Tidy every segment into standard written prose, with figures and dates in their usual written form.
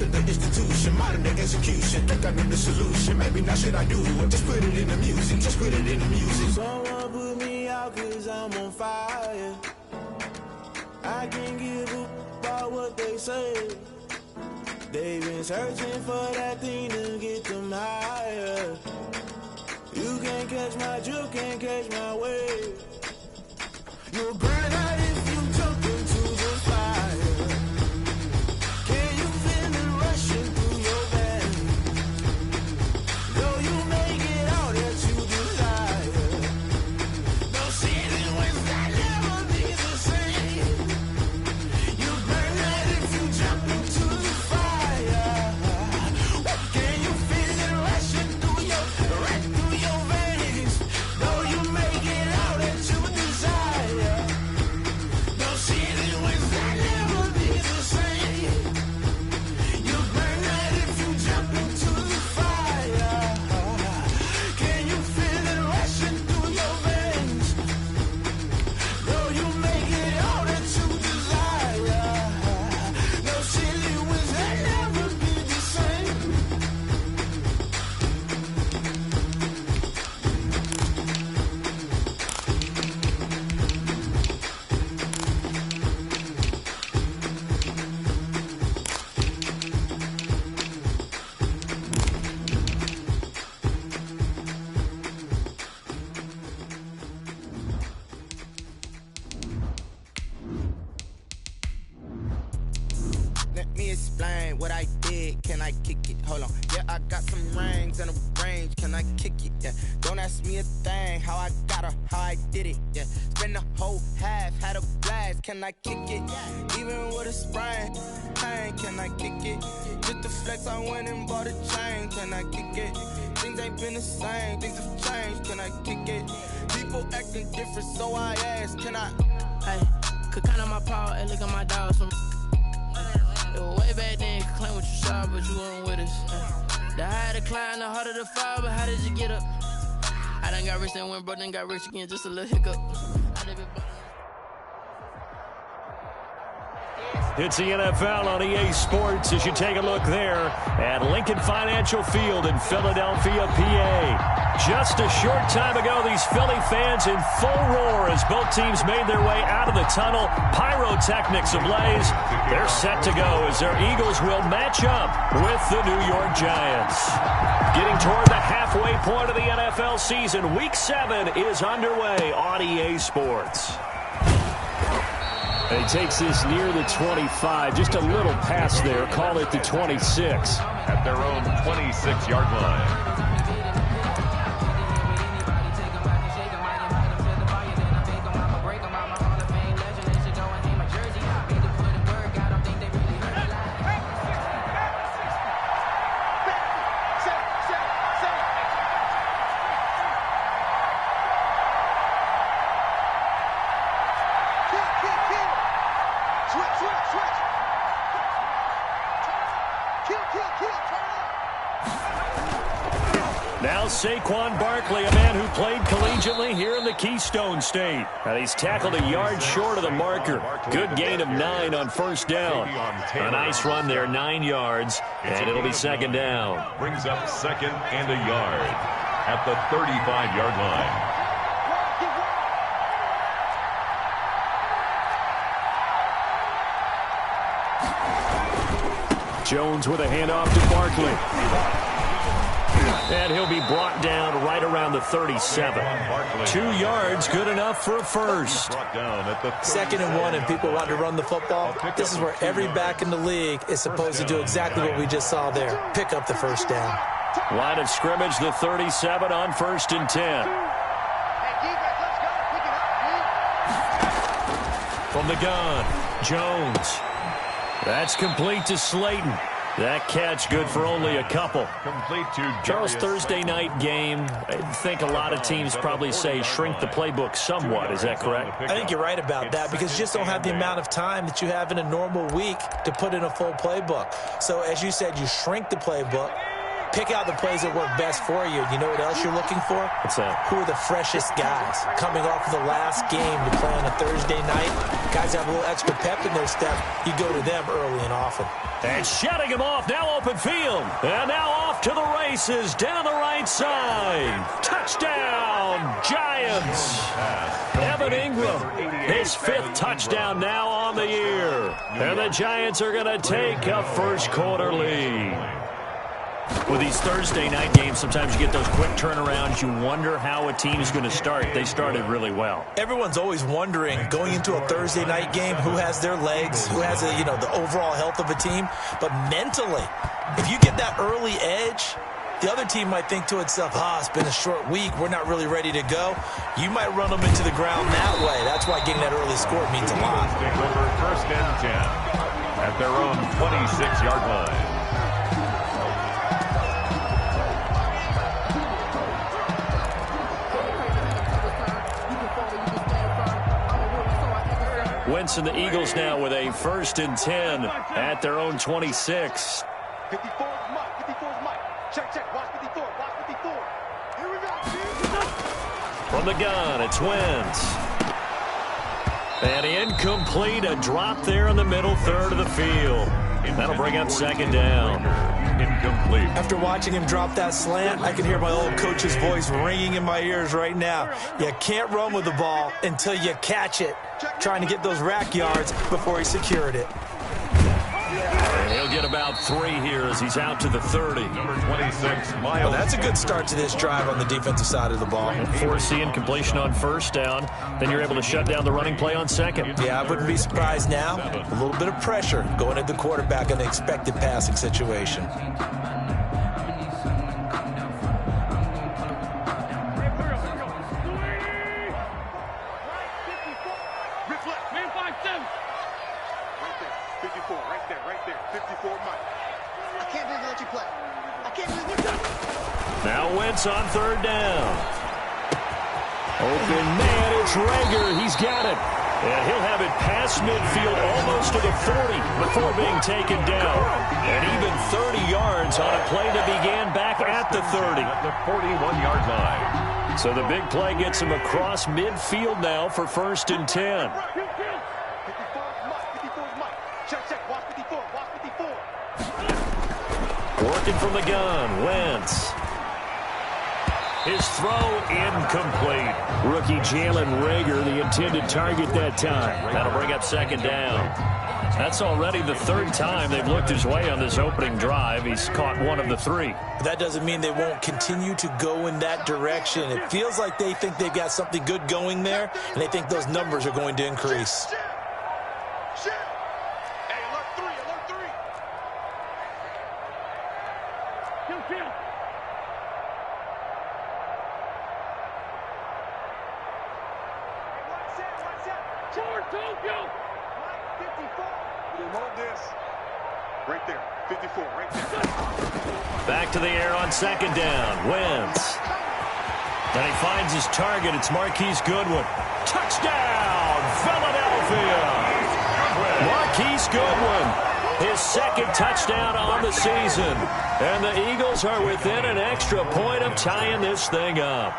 Modern the institution, modern the execution. Think I know the solution, maybe now should I do it? Just put it in the music, just put it in the music. Someone put me out cause I'm on fire. I can't give a about what they say. They've been searching for that thing to get them higher. You can't catch my drift, can't catch my wave. You'll burn out if you jump into the fire. Can you feel it rushing through your veins? Though you may get all that you desire, no ceiling wins that never be the same. You burn out if you jump into the fire. Can you feel it rushing through your veins? Though you may get all that you desire, no ceiling wins that never be the same. You burn out if you jump into the fire. Can you feel it rushing through your veins? Though you may get all that you desire, no ceiling wins that never be the same. Let me explain what I did. Can I kick it? Hold on. Yeah, I got some rings and a range. Can I kick it? Yeah. Don't ask me a thing. How I got her, how I did it. Yeah. Spend the whole half, had a blast. Can I kick it? Even with a sprain. Pain, can I kick it? Just the flex, I went and bought a chain. Can I kick it? Things ain't been the same. Things have changed. Can I kick it? People acting different, so I ask. Can I? Hey, could count on my power and look at my dogs from. It was way back then, you could claim what you saw, but you weren't with us. The higher the climb, the harder the fall, but how did you get up? I done got rich and went broke, then got rich again, just a little hiccup. I live it. It's the NFL on EA Sports as you take a look there at Lincoln Financial Field in Philadelphia, PA. Just a short time ago, these Philly fans in full roar as both teams made their way out of the tunnel. Pyrotechnics ablaze. They're set to go as their Eagles will match up with the New York Giants. Getting toward the halfway point of the NFL season, Week 7 is underway on EA Sports. And he takes this near the 25, just a little pass there, call it the 26. At their own 26-yard line. Now Saquon Barkley, a man who played collegiately here in the Keystone State. And he's tackled a yard short of the marker. Good gain of 9 on first down. A nice run there, 9 yards, and it'll be second down. Brings up second and a yard at the 35-yard line. Jones with a handoff to Barkley. And he'll be brought down right around the 37. 2 yards, good enough for a first. 2nd and 1, and people want to run the football. This is where every back in the league is supposed to do exactly what we just saw there. Pick up the first down. Line of scrimmage, the 37 on 1st and 10. From the gun, Jones. That's complete to Slayton. That catch good for only a couple. Complete to Charles, Thursday night game. I think a lot of teams probably say shrink the playbook somewhat. Is that correct? I think you're right about that because you just don't have the amount of time that you have in a normal week to put in a full playbook. So as you said, you shrink the playbook. Pick out the plays that work best for you. You know what else you're looking for? What's that? Who are the freshest guys coming off of the last game to play on a Thursday night? Guys have a little extra pep in their step. You go to them early and often. And shutting him off, now open field. And now off to the races, down the right side. Touchdown, Giants. Evan Ingram, his 5th touchdown now on the year. And the Giants are going to take a first quarter lead. With these Thursday night games, sometimes you get those quick turnarounds. You wonder how a team is going to start. They started really well. Everyone's always wondering, going into a Thursday night game, who has their legs, who has the overall health of a team. But mentally, if you get that early edge, the other team might think to itself, it's been a short week, we're not really ready to go. You might run them into the ground that way. That's why getting that early score means a lot. First and 10 at their own 26-yard line. Wentz and the Eagles now with a 1st and 10 at their own 26. 54 is Mike. 54 is Mike. Check. Watch 54. Watch 54. Here we go. From the gun, it's Wentz. And incomplete, a drop there in the middle third of the field. That'll bring up 2nd down. Incomplete. After watching him drop that slant, I can hear my old coach's voice ringing in my ears right now. You can't run with the ball until you catch it. Trying to get those rack yards before he secured it. And he'll get about 3 here as he's out to the 30. Number 26, Miles. Well, that's a good start to this drive on the defensive side of the ball. Forcing completion on 1st down. Then you're able to shut down the running play on 2nd. Yeah, I wouldn't be surprised now. A little bit of pressure going at the quarterback in an expected passing situation. Now Wentz on 3rd down. Open man, it's Rager. He's got it. And he'll have it past midfield almost to the 40 before being taken down. And even 30 yards on a play that began back at the 30. At the 41-yard line. So the big play gets him across midfield now for 1st and 10. 54 is Mike. Check. Watch 54. Watch 54. Working from the gun, Wentz. His throw incomplete. Rookie Jalen Rager, the intended target that time. That'll bring up 2nd down. That's already the 3rd time they've looked his way on this opening drive. He's caught 1 of the 3. But that doesn't mean they won't continue to go in that direction. It feels like they think they've got something good going there, and they think those numbers are going to increase. Back to the air on 2nd down. Wentz. And he finds his target. It's Marquise Goodwin. Touchdown, Philadelphia. Marquise Goodwin, his 2nd touchdown on the season. And the Eagles are within an extra point of tying this thing up.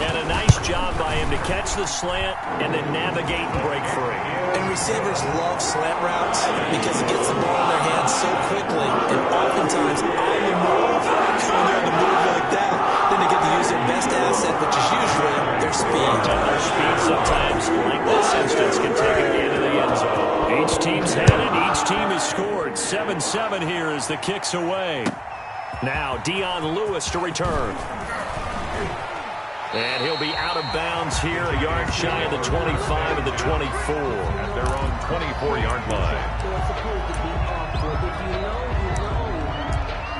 And a nice job by him to catch the slant and then navigate and break free. And receivers love slant routes because it gets the ball in their hands so quickly. And oftentimes on the move, when they're on the move like that, then they get to use their best asset, which is usually their speed. And their speed sometimes, like this instance, can take it into the end zone. Each team's had it. Each team has scored. 7-7 here as the kick's away. Now Dion Lewis to return. And he'll be out of bounds here, a yard shy of the 25 and the 24. At their own 24-yard line.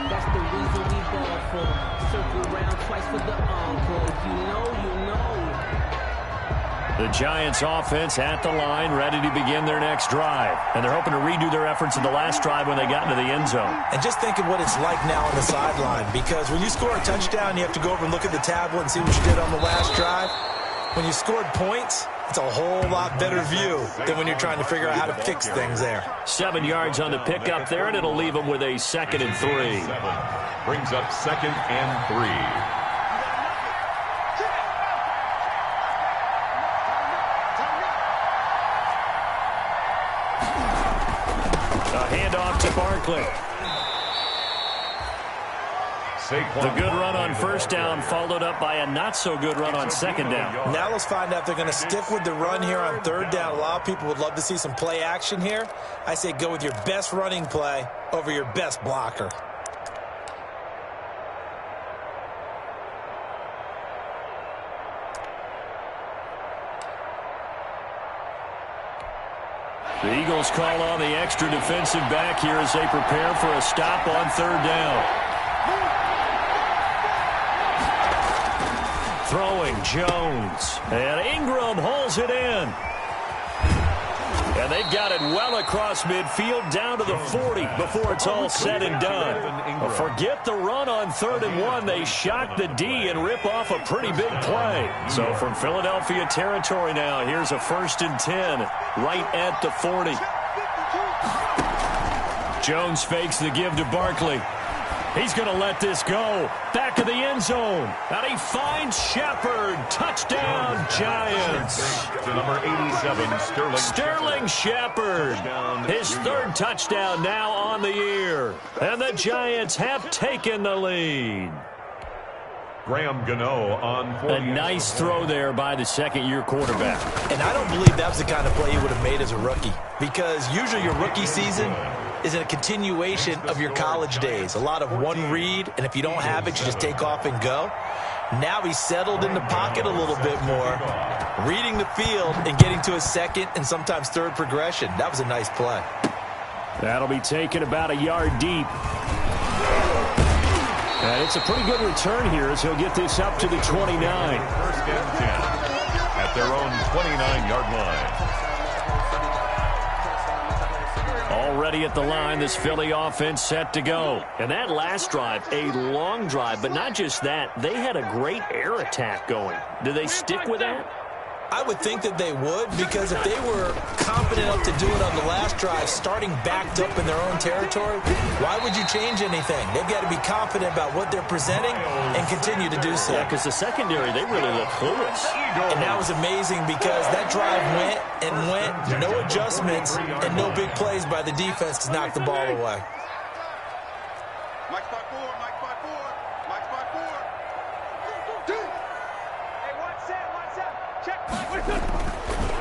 That's the reason we ball for. Circle round twice for the encore. If you know, you know. The Giants offense at the line, ready to begin their next drive. And they're hoping to redo their efforts in the last drive when they got into the end zone. And just think of what it's like now on the sideline, because when you score a touchdown, you have to go over and look at the tablet and see what you did on the last drive. When you scored points, It's a whole lot better view than when you're trying to figure out how to fix things there. 7 yards on the pickup there, and it'll leave them with a 2nd and 3. Brings up 2nd and 3. A handoff to Barkley. The good run on 1st down followed up by a not-so-good run on 2nd down. Now let's find out if they're going to stick with the run here on 3rd down. A lot of people would love to see some play action here. I say go with your best running play over your best blocker. The Eagles call on the extra defensive back here as they prepare for a stop on 3rd down. Throwing Jones, and Ingram holds it in. And they've got it well across midfield down to the 40 before it's all said and done. Forget the run on 3rd and 1. They shock the D and rip off a pretty big play. So from Philadelphia territory now, here's a 1st and 10 right at the 40. Jones fakes the give to Barkley. He's going to let this go. Back of the end zone. And he finds Shepard. Touchdown, Giants. To number 87, Sterling Shepard. His 3rd touchdown now on the year. And the Giants have taken the lead. Graham Gano on 40. A nice throw there by the 2nd-year quarterback. And I don't believe that was the kind of play he would have made as a rookie. Because usually your rookie season is a continuation of your college days. A lot of one read, and if you don't have it, you just take off and go. Now he's settled in the pocket a little bit more, reading the field and getting to a 2nd and sometimes 3rd progression. That was a nice play. That'll be taken about a yard deep. And it's a pretty good return here as he'll get this up to the 29. 1st and 10 at their own 29-yard line. Already at the line, this Philly offense set to go. And that last drive, a long drive, but not just that. They had a great air attack going. Do they stick with that? I would think that they would, because if they were confident enough to do it on the last drive, starting backed up in their own territory, why would you change anything? They've got to be confident about what they're presenting and continue to do so. Yeah, because the secondary, they really look clueless. And that was amazing because that drive went and went, no adjustments and no big plays by the defense to knock the ball away. Mike's by 4, Mike's by 4, Mike's by 4. Hey, one set, check.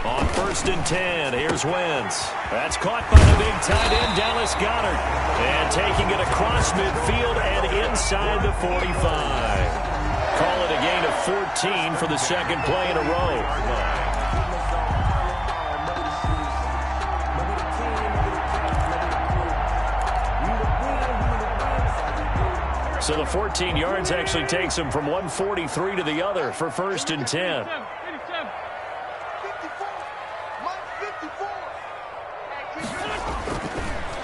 On 1st and 10, here's Wentz. That's caught by the big tight end, Dallas Goedert. And taking it across midfield and inside the 45. Call it a gain of 14 for the 2nd play in a row. So the 14 yards actually takes him from 143 to the other for 1st and 10.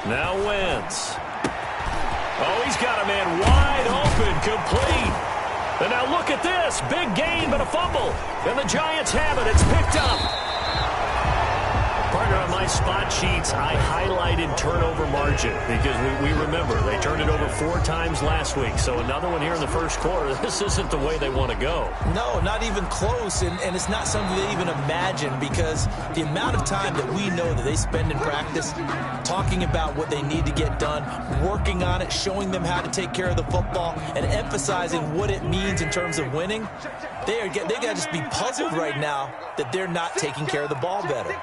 Now Wentz. Oh, he's got a man wide open, complete. And now look at this. Big gain, but a fumble. And the Giants have it. It's picked up. Partner, on my spot sheets, I highlighted turnover margin because we remember they turned it over 4 times last week. So another one here in the 1st quarter. This isn't the way they want to go. No, not even close. And it's not something they even imagine, because the amount of time that we know that they spend in practice talking about what they need to get done, working on it, showing them how to take care of the football, and emphasizing what it means in terms of winning, they got to just be puzzled right now that they're not taking care of the ball better.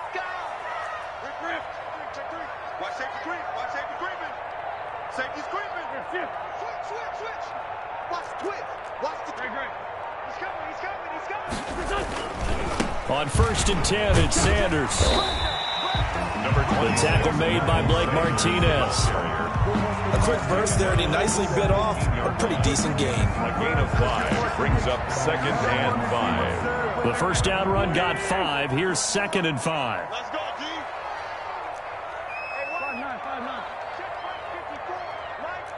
Safety's creeping. Switch. Watch the twist. Watch the twist. He's coming. On 1st and 10, it's Sanders. The tackle made by Blake Martinez. A quick burst there, and he nicely bit off a pretty decent gain. A gain of 5 brings up 2nd and 5. The 1st down run got 5. Here's 2nd and 5. Let's go, D. Hey, 5-9. Check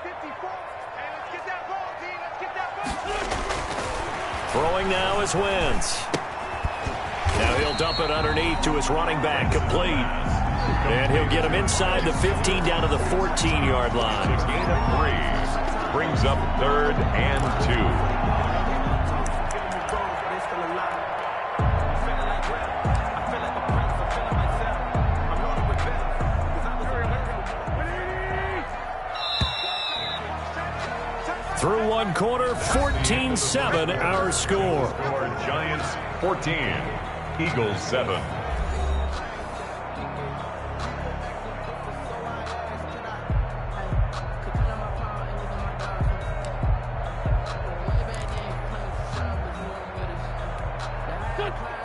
54. Hey, let's get that ball, D. Let's get that ball. Throwing now is Wentz. Now he'll dump it underneath to his running back, complete. And he'll get him inside the 15 down to the 14-yard line. A gain of 3 brings up 3rd and 2. Through one quarter, 14-7 our score. Giants 14, Eagles 7.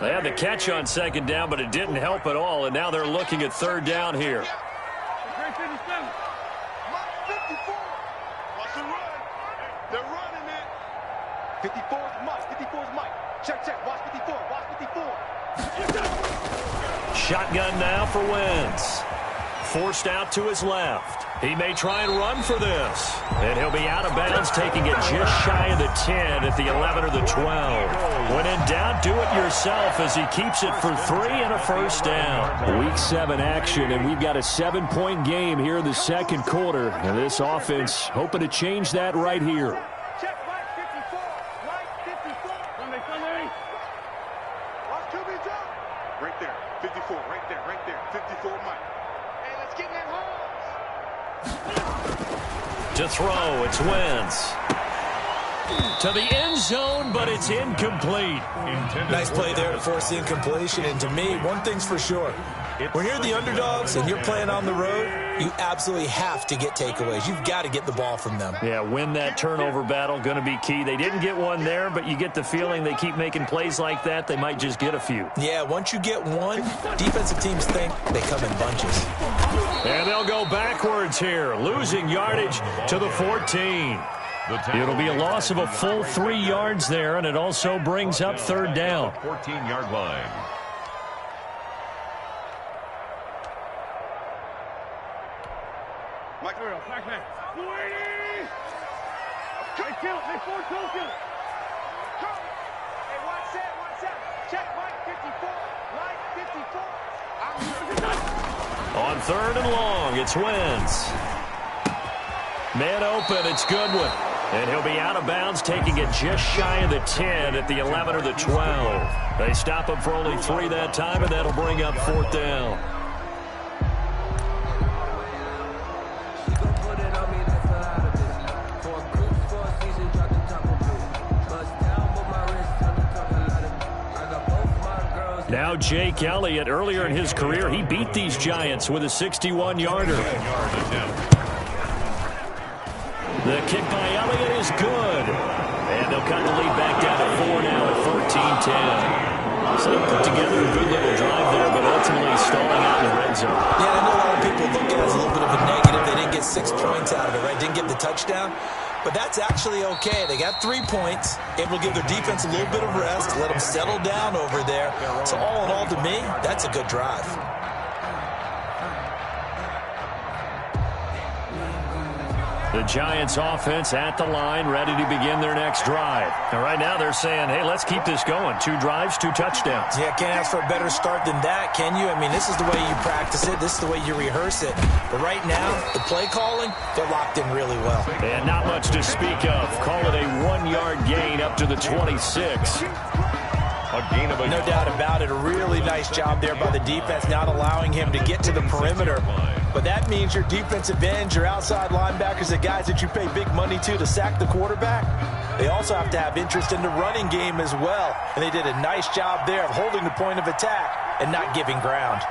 They had the catch on 2nd down, but it didn't help at all, and now they're looking at 3rd down here. They're running it. 54 is Mike. 54 is Mike. Check, check. Watch 54. Watch 54. Shotgun now for Wentz. Forced out to his left. He may try and run for this. And he'll be out of bounds, taking it just shy of the 10 at the 11 or the 12. When in doubt, do it yourself as he keeps it for 3 and a first down. Week 7 action, and we've got a 7-point game here in the 2nd quarter. And this offense hoping to change that right here. Check Mike 54. Mike 54. Watch QB drop. Right there. 54. Right there. Right there. 54 Mike. Hey, let's get in that hole. To throw, it's Wentz. To the end zone, but it's incomplete. Nice play there to force the incompletion. And to me, one thing's for sure. When you're the underdogs and you're playing on the road, you absolutely have to get takeaways. You've got to get the ball from them. Yeah, win that turnover battle, going to be key. They didn't get one there, but you get the feeling they keep making plays like that, they might just get a few. Yeah, once you get one, defensive teams think they come in bunches. And they'll go backwards here, losing yardage to the 14. It'll be a loss of a full 3 yards there, and it also brings up 3rd down. 14-yard line. Mike, back. 280. Kill it. They force kill it. Come. Hey, watch that. Check Mike 54. Mike 54. On 3rd and long, it's Wentz. Man open, it's Goodwin. And he'll be out of bounds, taking it just shy of the 10 at the 11 or the 12. They stop him for only 3 that time, and that'll bring up 4th down. Now Jake Elliott, earlier in his career, he beat these Giants with a 61-yarder. The kick by Elliott is good. And they'll cut the lead back down to 4 now at 14-10. So they put together a good little drive there, but ultimately stalling out in the red zone. Yeah, I know a lot of people look at it as a little bit of a negative. They didn't get 6 points out of it, right? Didn't get the touchdown. But that's actually okay. They got 3 points, able to give their defense a little bit of rest, let them settle down over there. So all in all, to me, that's a good drive. The Giants offense at the line, ready to begin their next drive. And right now they're saying, hey, let's keep this going. 2 drives, 2 touchdowns. Yeah, can't ask for a better start than that, can you? I mean, this is the way you practice it. This is the way you rehearse it. But right now, the play calling, they're locked in really well. And not much to speak of. Call it a 1-yard gain up to the 26. No doubt about it. A really nice job there by the defense, not allowing him to get to the perimeter. But that means your defensive ends, your outside linebackers, the guys that you pay big money to sack the quarterback, they also have to have interest in the running game as well. And they did a nice job there of holding the point of attack and not giving ground.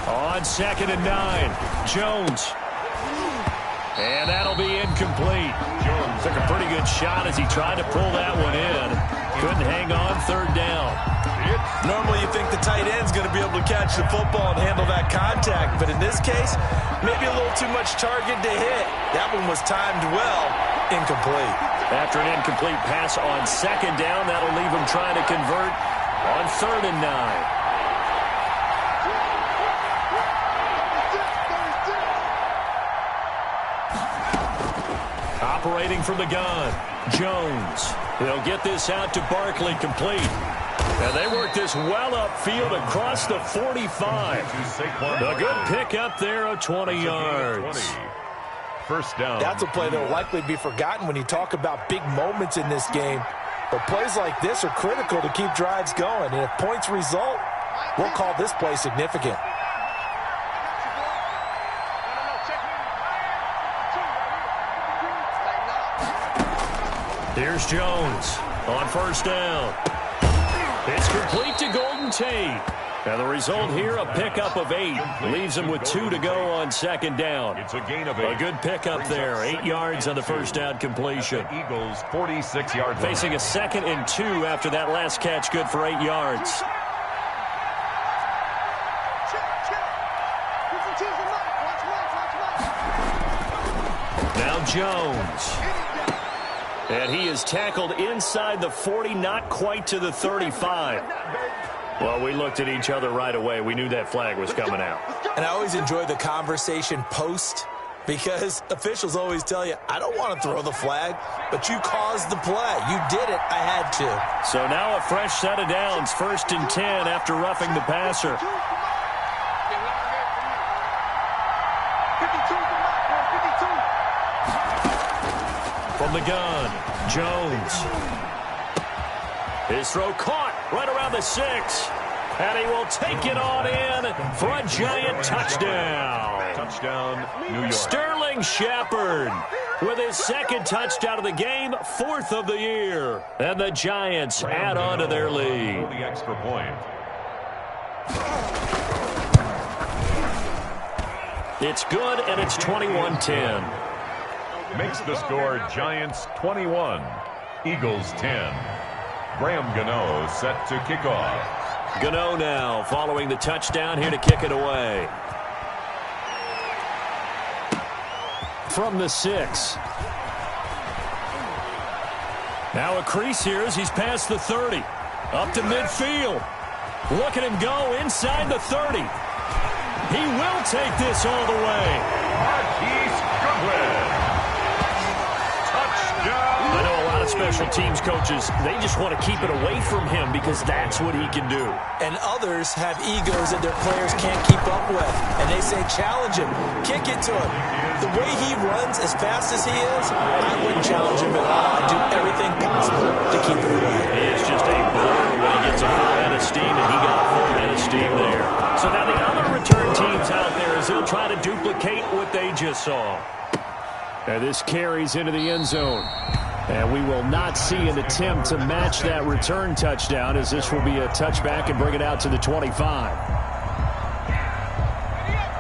On 2nd and 9, Jones. And that'll be incomplete. Jones took a pretty good shot as he tried to pull that one in. Couldn't hang on 3rd down. Normally you think the tight end's going to be able to catch the football and handle that contact. But in this case, maybe a little too much target to hit. That one was timed well. Incomplete. After an incomplete pass on 2nd down, that'll leave him trying to convert on 3rd and 9. operating from the gun. Jones. He'll get this out to Barkley, complete. And they work this well upfield across the 45. A good pickup there of 20 yards. First down. That's a play that will likely be forgotten when you talk about big moments in this game. But plays like this are critical to keep drives going. And if points result, we'll call this play significant. Here's Jones on first down. It's complete to Golden Tate. And the result here, a pickup of 8. Leaves him with 2 to go on second down. It's a gain of 8. A good pickup there. 8 yards on the first down completion. Eagles 46-yard line. Facing a 2nd and 2 after that last catch, good for 8 yards. Now Jones. And he is tackled inside the 40, not quite to the 35. Well, we looked at each other right away. We knew that flag was coming out. And I always enjoy the conversation post because officials always tell you, I don't want to throw the flag, but you caused the play. You did it. I had to. So now a fresh set of downs, 1st and 10 after roughing the passer. From the gun, Jones. His throw caught right around the 6. And he will take it on in for a giant touchdown. Touchdown, New York. Sterling Shepard with his 2nd touchdown of the game, 4th of the year. And the Giants add on to their lead. For the extra point. It's good, and it's 21-10. Makes the score Giants 21, Eagles 10. Graham Gano set to kick off. Gano now following the touchdown here to kick it away. From the 6. Now a crease here as he's past the 30. Up to midfield. Look at him go inside the 30. He will take this all the way. Marquise Goodwin. I know a lot of special teams coaches, they just want to keep it away from him because that's what he can do. And others have egos that their players can't keep up with. And they say, challenge him, kick it to him. The way he runs as fast as he is, I wouldn't challenge him at all. I'd do everything possible to keep it away. He is just a blower when he gets a full head of steam, and he got a full head of steam there. So now the other return teams out there as they'll try to duplicate what they just saw. And this carries into the end zone. And we will not see an attempt to match that return touchdown as this will be a touchback and bring it out to the 25.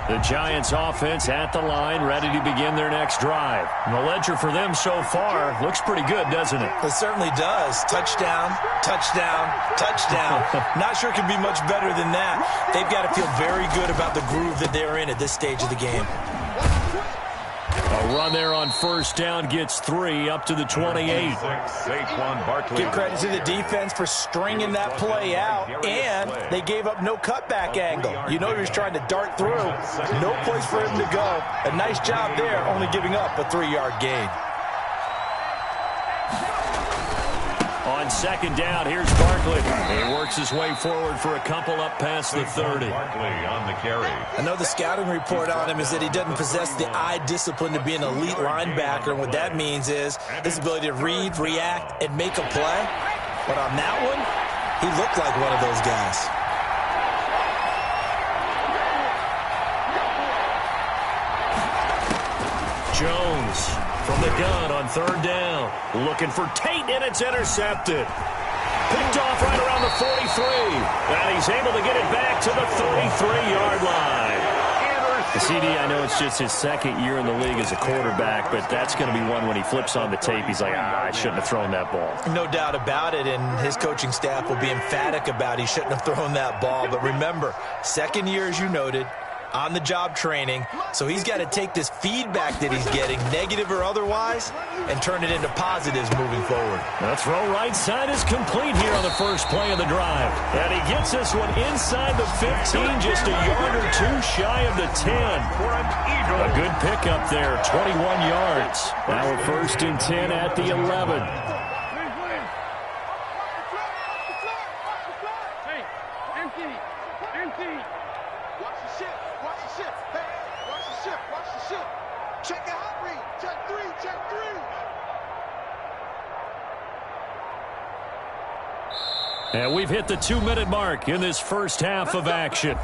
The Giants offense at the line, ready to begin their next drive. And the ledger for them so far looks pretty good, doesn't it? It certainly does. Touchdown, touchdown, touchdown. Not sure it can be much better than that. They've got to feel very good about the groove that they're in at this stage of the game. A run there on first down gets 3 up to the 28. Give credit to the defense for stringing that play out, and they gave up no cutback angle. You know he was trying to dart through. No place for him to go. A nice job there, only giving up a 3-yard gain. On second down, here's Barkley. He works his way forward for a couple up past the 30. Barkley on the carry. I know the scouting report on him is that he doesn't possess the eye discipline to be an elite linebacker, and what that means is his ability to read, react, and make a play. But on that one, he looked like one of those guys. Jones from the gun on third down. Looking for Tate, and it's intercepted. Picked off right around the 43. And he's able to get it back to the 33-yard line. CD, I know it's just his 2nd year in the league as a quarterback, but that's going to be one when he flips on the tape. He's like, I shouldn't have thrown that ball. No doubt about it, and his coaching staff will be emphatic about he shouldn't have thrown that ball. But remember, 2nd year, as you noted, on-the-job training, so he's got to take this feedback that he's getting, negative or otherwise, and turn it into positives moving forward. The throw right side is complete here on the first play of the drive. And he gets this one inside the 15, just a yard or two shy of the 10. A good pickup there, 21 yards. Now a 1st and 10 at the 11. And we've hit the 2-minute mark in this first half of action.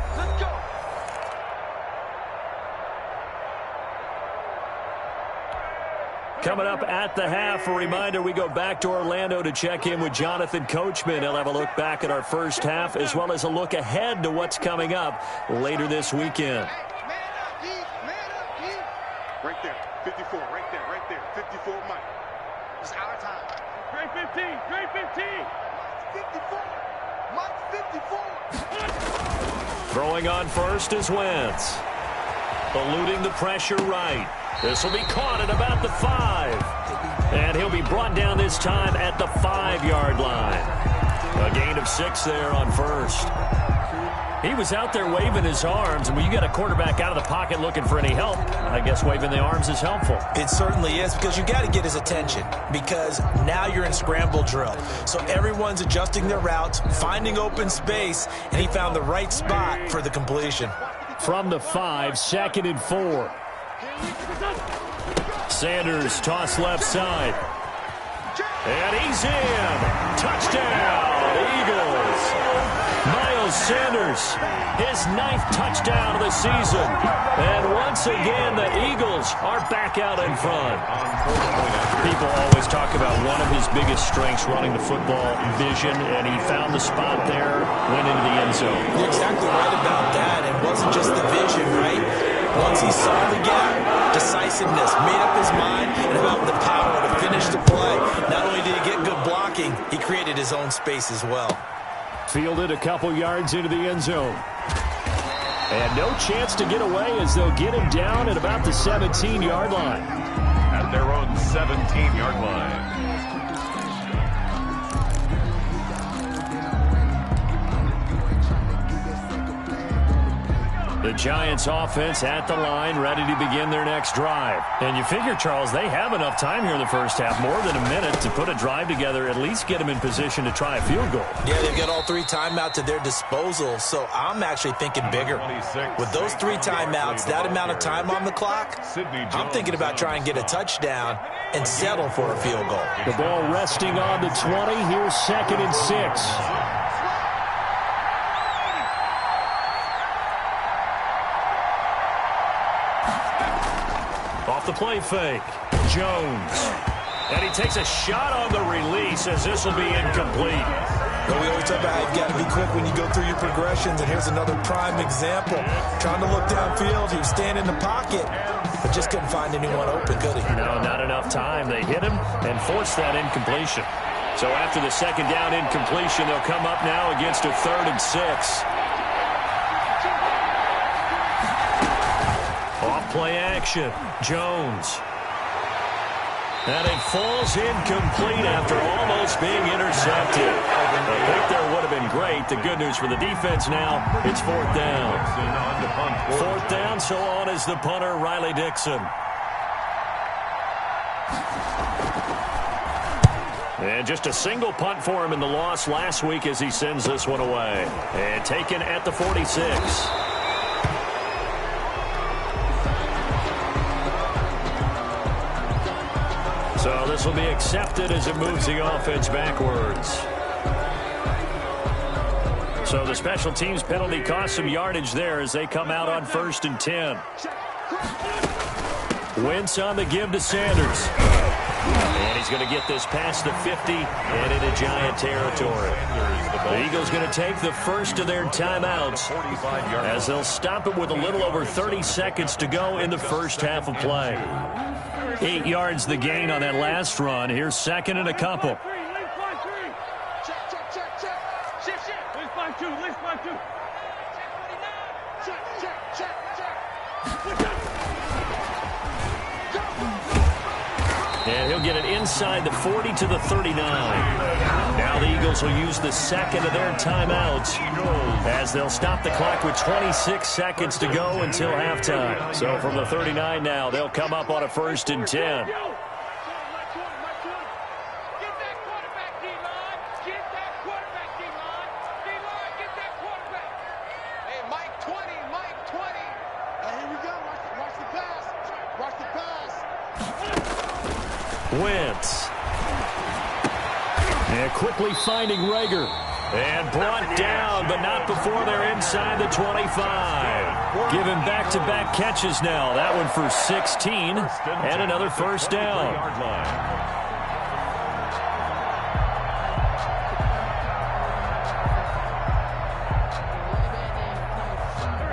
Coming up at the half, a reminder, we go back to Orlando to check in with Jonathan Coachman. He'll have a look back at our first half as well as a look ahead to what's coming up later this weekend. Right there, 54, right there, 54, Mike. It's our time. Great 15, great 15. 54, Mike 54. Throwing on first is Wentz. Eluding the pressure right. This will be caught at about the 5. And he'll be brought down this time at the 5-yard line. A gain of 6 there on first. He was out there waving his arms, and when you got a quarterback out of the pocket looking for any help, I guess waving the arms is helpful. It certainly is, because you got to get his attention, because now you're in scramble drill. So everyone's adjusting their routes, finding open space, and he found the right spot for the completion. From the 5, 2nd and 4. Sanders toss left side. And he's in. Touchdown, Eagles. Miles Sanders, his 9th touchdown of the season. And once again, the Eagles are back out in front. People always talk about one of his biggest strengths, running the football, vision, and he found the spot there, went into the end zone. You're exactly right about that. It wasn't just the vision, right? Once he saw the gap, decisiveness, made up his mind, and about the power to finish the play. Not only did he get good blocking, he created his own space as well. Fielded a couple yards into the end zone. And no chance to get away as they'll get him down at about the 17-yard line. At their own 17-yard line. The Giants offense at the line, ready to begin their next drive. And you figure, Charles, they have enough time here in the first half, more than a minute, to put a drive together, at least get them in position to try a field goal. Yeah, they've got all 3 timeouts at their disposal, so I'm actually thinking bigger. With those 3 timeouts, that amount of time on the clock, I'm thinking about trying to get a touchdown and settle for a field goal. The ball resting on the 20. Here's 2nd and 6. Off the play fake, Jones. And he takes a shot on the release as this will be incomplete. But we always talk about how you've got to be quick when you go through your progressions, and here's another prime example. Trying to look downfield, he was standing in the pocket, but just couldn't find anyone open, could he? No, not enough time. They hit him and forced that incompletion. So after the 2nd down incompletion, they'll come up now against a 3rd and 6. Off-play action, Jones. And it falls incomplete after almost being intercepted. The pick there would have been great. The good news for the defense now, it's 4th down. 4th down, so on is the punter, Riley Dixon. And just a single punt for him in the loss last week as he sends this one away. And taken at the 46. So this will be accepted as it moves the offense backwards. So the special teams penalty cost some yardage there as they come out on 1st and 10. Wentz on the give to Sanders. And he's going to get this past the 50 and into Giant territory. The Eagles going to take the first of their timeouts as they'll stop it with a little over 30 seconds to go in the first half of play. 8 yards the gain on that last run. Here's 2nd and a couple. And he'll get it inside the 40 to the 39. Now the Eagles will use the second of their timeouts as they'll stop the clock with 26 seconds to go until halftime. So from the 39 now, they'll come up on a 1st and 10. Wentz. And quickly finding Rager. And brought down, but not before they're inside the 25. Given back-to-back catches now. That one for 16 and another 1st down.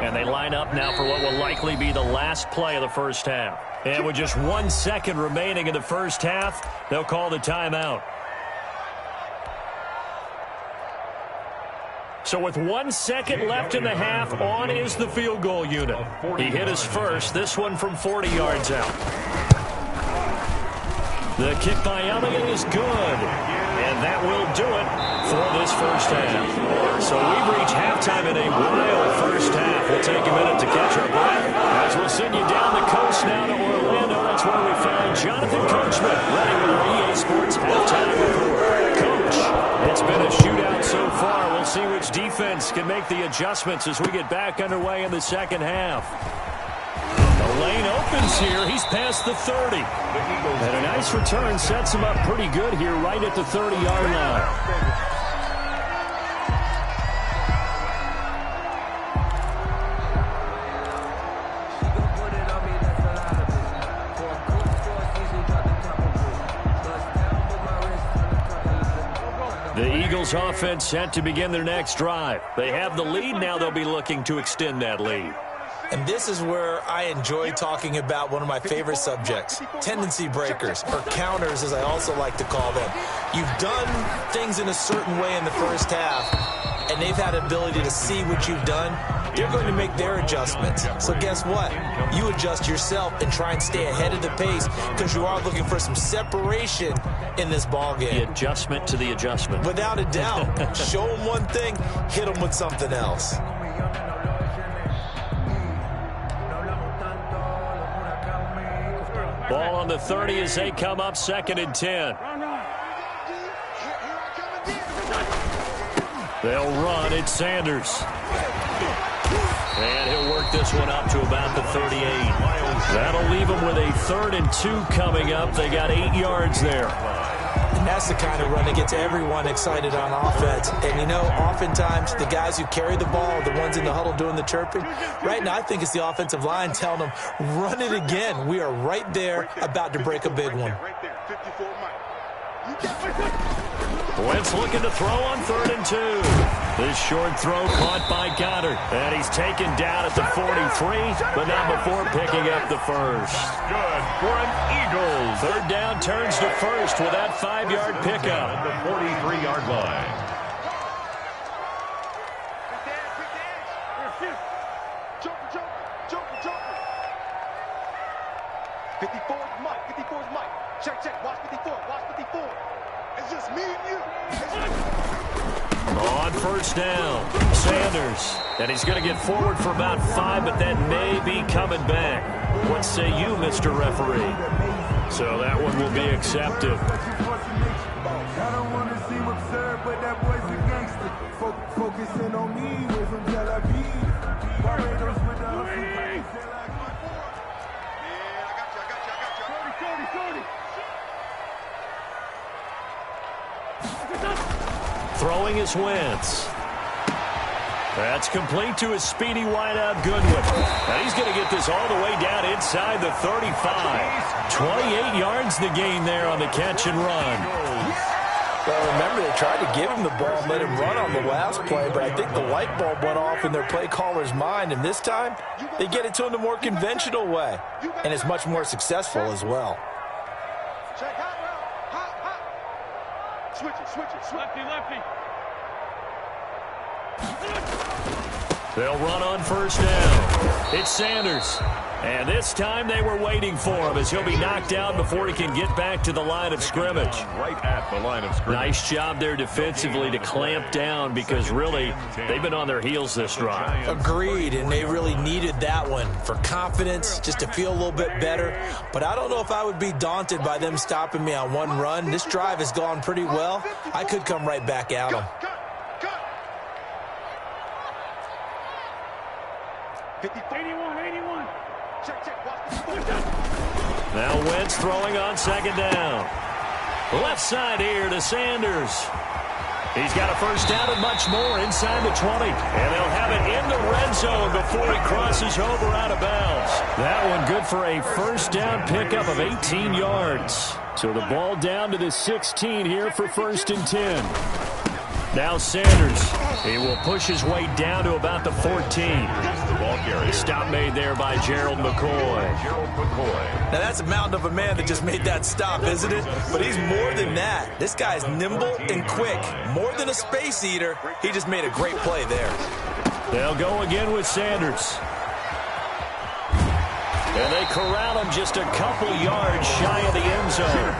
And they line up now for what will likely be the last play of the 1st half. And with just 1 second remaining in the 1st half, they'll call the timeout. So with 1 second left in the half, on is the field goal unit. He hit his first, this one from 40 yards out. The kick by Elliott is good. And that will do it for this 1st half. So we've reached halftime in a wild 1st half. We'll take a minute to catch our breath as we'll send you down the coast now to Orlando. That's where we find Jonathan Coachman ready with our EA Sports halftime report. Coach, it's been a shootout so far. We'll see which defense can make the adjustments as we get back underway in the 2nd half. The lane opens here. He's past the 30. And a nice return sets him up pretty good here right at the 30-yard line. The Eagles offense set to begin their next drive. They have the lead. Now they'll be looking to extend that lead. And this is where I enjoy talking about one of my favorite subjects, tendency breakers, or counters as I also like to call them. You've done things in a certain way in the 1st half, and they've had the ability to see what you've done. They're going to make their adjustments. So guess what? You adjust yourself and try and stay ahead of the pace because you are looking for some separation in this ball game. The adjustment to the adjustment. Without a doubt. Show them one thing, hit them with something else. Ball on the 30 as they come up 2nd and 10. They'll run. It's Sanders. And he'll work this one up to about the 38. That'll leave them with a 3rd and 2 coming up. They got 8 yards there. And that's the kind of run that gets everyone excited on offense. And, you know, oftentimes the guys who carry the ball, the ones in the huddle doing the chirping, right now I think it's the offensive line telling them, run it again. We are right there about to break a big one. Wentz looking to throw on 3rd and 2. This short throw caught by Goddard. And he's taken down at the 43, but not before picking up the first. Good for an Eagles. 3rd down turns to 1st with that 5-yard pickup. The 43-yard line. Check. Watch 54. It's just me and you. On 1st down, Sanders. And he's going to get forward for about 5, but that may be coming back. What say you, Mr. Referee? So that one will be accepted. I don't want to seem absurd, but that boy's a gangster. Focusing on me, way from Tel Aviv. Barbados with the Throwing is Wentz. That's complete to his speedy wideout Goodwin. And he's going to get this all the way down inside the 35. 28 yards the gain there on the catch and run. Well, remember, they tried to give him the ball and let him run on the last play, but I think the light bulb went off in their play caller's mind, and this time they get it to him the more conventional way, and it's much more successful as well. Check hot. Switch it. Lefty. They'll run on first down. It's Sanders. And this time they were waiting for him as he'll be knocked down before he can get back to the line of scrimmage. Right at the line of scrimmage. Nice job there defensively to clamp down because really they've been on their heels this drive. Agreed, and they really needed that one for confidence, just to feel a little bit better. But I don't know if I would be daunted by them stopping me on one run. This drive has gone pretty well. I could come right back at them. 81. Check. Now Wentz throwing on second down. Left side here to Sanders. He's got a first down and much more inside the 20. And they'll have it in the red zone before he crosses over out of bounds. That one good for a first down pickup of 18 yards. So the ball down to the 16 here for 1st and 10. Now Sanders. He will push his way down to about the 14. The ball carrier. Stop made there by Gerald McCoy. Now that's a mountain of a man that just made that stop, isn't it? But he's more than that. This guy's nimble and quick. More than a space eater. He just made a great play there. They'll go again with Sanders. And they corral him just a couple yards shy of the end zone.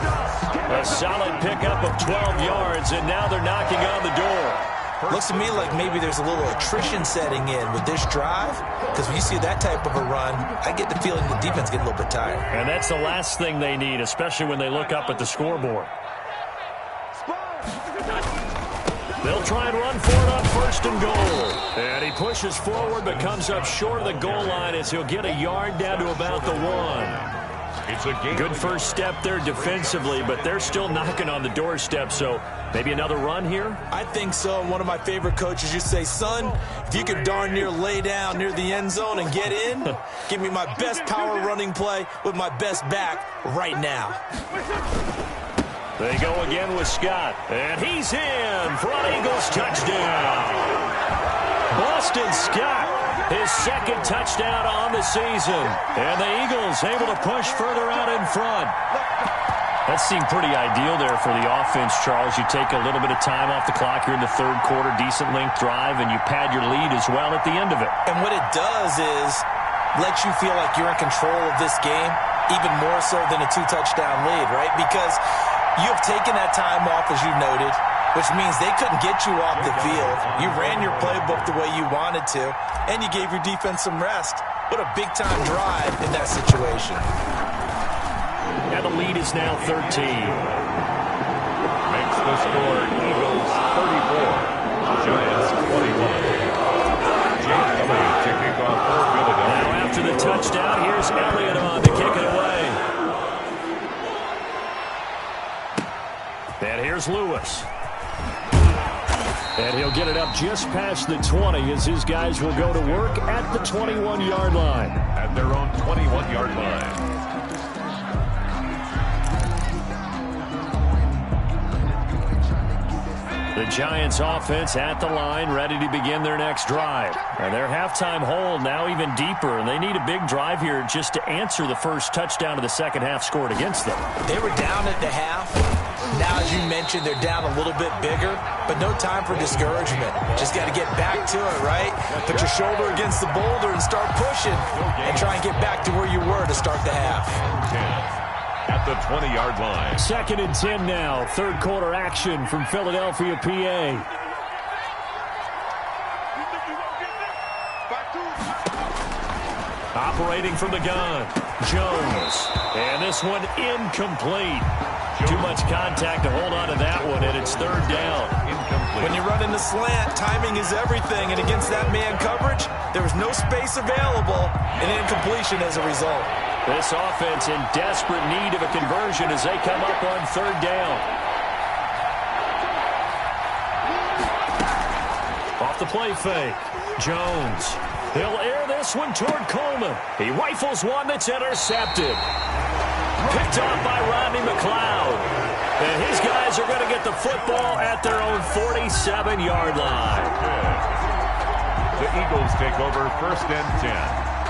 A solid pickup of 12 yards, and now they're knocking on the door. Looks to me like maybe there's a little attrition setting in with this drive, because when you see that type of a run, I get the feeling the defense get a little bit tired. And that's the last thing they need, especially when they look up at the scoreboard. They'll try and run for it on 1st and goal. And he pushes forward but comes up short of the goal line as he'll get a yard down to about the 1. It's a game. Good first step there defensively, but they're still knocking on the doorstep, so maybe another run here? I think so. One of my favorite coaches used to say, son, if you could darn near lay down near the end zone and get in, give me my best power running play with my best back right now. They go again with Scott, and he's in for an Eagles touchdown. Boston Scott, his second touchdown on the season, and the Eagles able to push further out in front. That seemed pretty ideal there for the offense, Charles. You take a little bit of time off the clock here in the third quarter, decent length drive, and you pad your lead as well at the end of it. And what it does is let you feel like you're in control of this game, even more so than a 2-touchdown lead, right? Because you have taken that time off, as you noted, which means they couldn't get you off the field. You ran your playbook the way you wanted to, and you gave your defense some rest. What a big-time drive in that situation. And the lead is now 13. Makes the score Eagles 34, Giants 21. Jake Elliott to kick off for Philadelphia. Now after the touchdown, here's Elliott on to kick it away. And here's Lewis. And he'll get it up just past the 20 as his guys will go to work at the 21-yard line. At their own 21-yard line. The Giants offense at the line, ready to begin their next drive. And their halftime hole now even deeper, and they need a big drive here just to answer the first touchdown of the second half scored against them. They were down at the half. Now, as you mentioned, they're down a little bit bigger, but no time for discouragement. Just got to get back to it, right? Put your shoulder against the boulder and start pushing and try and get back to where you were to start the half. 10. At the 20-yard line. 2nd and 10 now. Third quarter action from Philadelphia, PA. Operating from the gun, Jones. And this one incomplete. Too much contact to hold on to that one, and it's 3rd down. Incomplete. When you run in the slant, timing is everything, and against that man coverage, there was no space available, and incompletion as a result. This offense in desperate need of a conversion as they come up on 3rd down. Off the play fake, Jones. He'll air this one toward Coleman. He rifles one that's intercepted. Picked off by Rodney McLeod. And his guys are going to get the football at their own 47-yard line. The Eagles take over 1st and 10.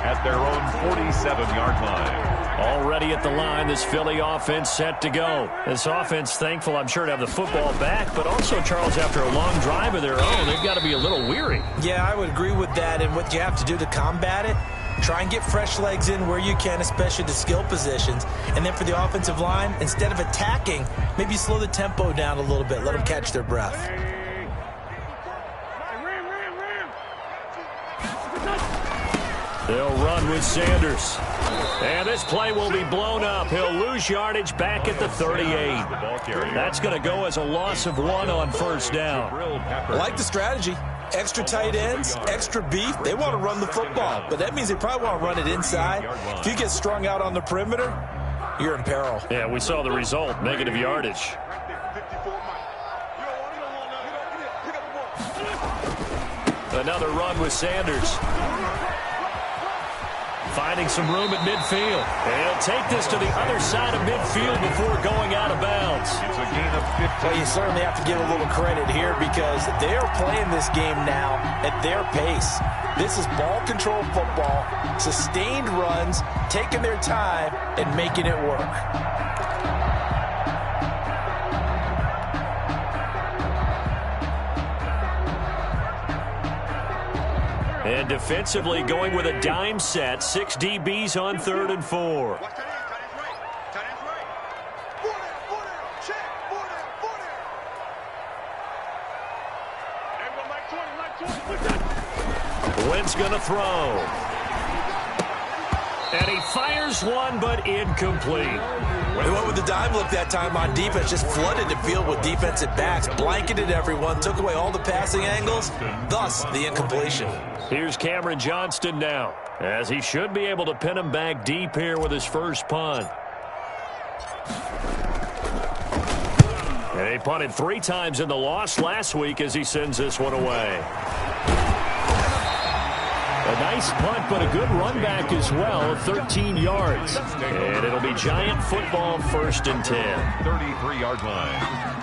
at their own 47-yard line. Already at the line, this Philly offense set to go. This offense thankful, I'm sure, to have the football back, but also, Charles, after a long drive of their own, they've got to be a little weary. Yeah, I would agree with that, and what you have to do to combat it, try and get fresh legs in where you can, especially the skill positions. And then for the offensive line, instead of attacking, maybe slow the tempo down a little bit. Let them catch their breath. They'll run with Sanders. And this play will be blown up. He'll lose yardage back at the 38. That's going to go as a loss of 1 on first down. I like the strategy. Extra tight ends, extra beef. They want to run the football, but that means they probably want to run it inside. If you get strung out on the perimeter, you're in peril. Yeah, we saw the result, negative yardage. Another run with Sanders. Finding some room at midfield. He'll take this to the other side of midfield before going out of bounds. It's a gain of 15. Well, you certainly have to give a little credit here because they're playing this game now at their pace. This is ball control football, sustained runs, taking their time, and making it work. And defensively going with a dime set. 6 DBs on 3rd and 4. Wynn's going to throw. And he fires one, but incomplete. They went with the dime look that time on defense, just flooded the field with defensive backs, blanketed everyone, took away all the passing angles, thus the incompletion. Here's Cameron Johnston now, as he should be able to pin him back deep here with his first punt. And he punted 3 times in the loss last week as he sends this one away. A nice punt, but a good run back as well, 13 yards. And it'll be Giant football, 1st and 10. 33-yard line.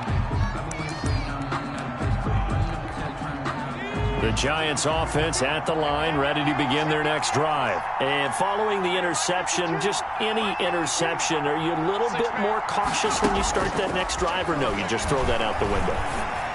The Giants offense at the line, ready to begin their next drive. And following the interception, just any interception, are you a little bit more cautious when you start that next drive, or no, you just throw that out the window?